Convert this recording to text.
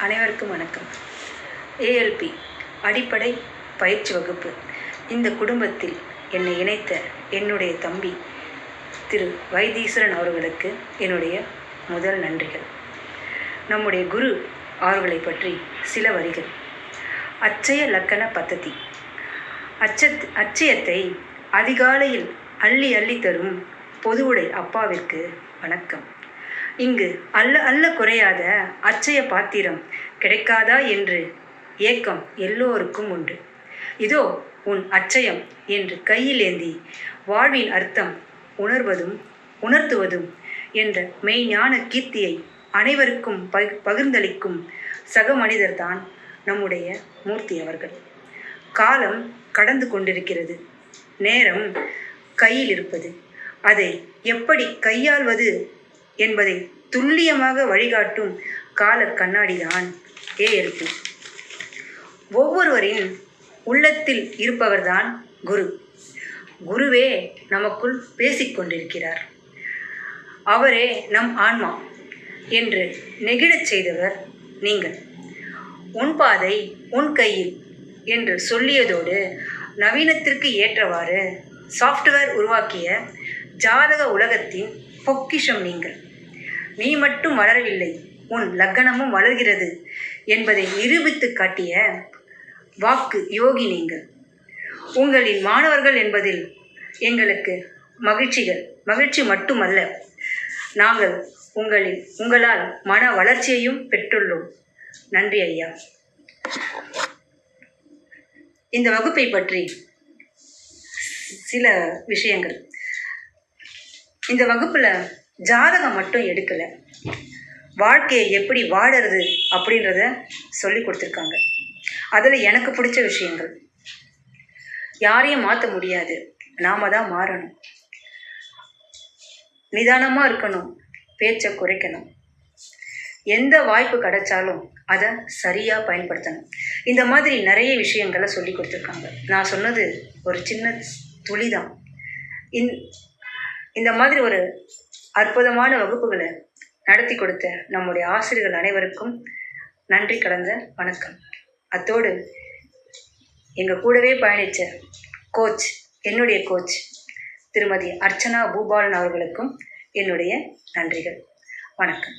அனைவருக்கும் வணக்கம். ஏஎல்பி அடிப்படை பயிற்சி வகுப்பு. இந்த குடும்பத்தில் என்னை இணைத்த என்னுடைய தம்பி திரு வைத்தீஸ்வரன் அவர்களுக்கு என்னுடைய முதல் நன்றிகள். நம்முடைய குரு அவர்களை பற்றி சில வரிகள். அச்சய லக்கண பத்ததி. அச்சயத்தை அதிகாலையில் அள்ளி அள்ளி தரும் பொதுவுடை அப்பாவிற்கு வணக்கம். இங்கு அல்ல குறையாத அச்சய பாத்திரம் கிடைக்காதா என்று ஏக்கம் எல்லோருக்கும் உண்டு. இதோ உன் அச்சயம் என்று கையில் ஏந்தி வாழ்வின் அர்த்தம் உணர்த்துவதும் என்ற மெய்ஞான கீர்த்தியை அனைவருக்கும் பகிர்ந்தளிக்கும் சக மனிதர்தான் நம்முடைய மூர்த்தி அவர்கள். காலம் கடந்து கொண்டிருக்கிறது. நேரம் கையில் இருப்பது. அதை எப்படி கையாள்வது என்பதை துல்லியமாக வழிகாட்டும் கால கண்ணாடிதான் ஏஎல்பி. ஒவ்வொருவரின் உள்ளத்தில் இருப்பவர்தான் குரு. குருவே நமக்குள் பேசிக்கொண்டிருக்கிறார். அவரே நம் ஆன்மா என்று நெகிழச் செய்தவர் நீங்கள். உன் பாதை உன் கையில் என்று சொல்லியதோடு நவீனத்திற்கு ஏற்றவாறு சாஃப்ட்வேர் உருவாக்கிய ஜாதக உலகத்தின் பொக்கிஷம் நீங்கள். நீ மட்டும் வளரவில்லை, உன் லக்கணமும் வளர்கிறது என்பதை நிரூபித்து காட்டிய வாக்கு யோகி நீங்கள். உங்களின் மாணவர்கள் என்பதில் எங்களுக்கு மகிழ்ச்சி மட்டுமல்ல, நாங்கள் உங்களால் மன வளர்ச்சியையும் பெற்றுள்ளோம். நன்றி ஐயா. இந்த வகுப்பை பற்றி சில விஷயங்கள். இந்த வகுப்பில் ஜாதகம் மட்டும் எடுக்கலை, வாழ்க்கையை எப்படி வாழறது அப்படின்றத சொல்லி கொடுத்துருக்காங்க. அதில் எனக்கு பிடிச்ச விஷயங்கள், யாரையும் மாற்ற முடியாது, நாம தான் மாறணும், நிதானமாக இருக்கணும், பேச்சை குறைக்கணும், எந்த வாய்ப்பு கிடைச்சாலும் அதை சரியாக பயன்படுத்தணும். இந்த மாதிரி நிறைய விஷயங்களை சொல்லி கொடுத்துருக்காங்க. நான் சொன்னது ஒரு சின்ன துளி தான். இந்த மாதிரி ஒரு அற்புதமான வகுப்புகளை நடத்தி கொடுத்த நம்முடைய ஆசிரியர்கள் அனைவருக்கும் நன்றி கலந்த வணக்கம். அத்தோடு எங்கள் கூடவே பயணித்த என்னுடைய கோச் திருமதி அர்ச்சனா பூபாலன் அவர்களுக்கும் என்னுடைய நன்றிகள். வணக்கம்.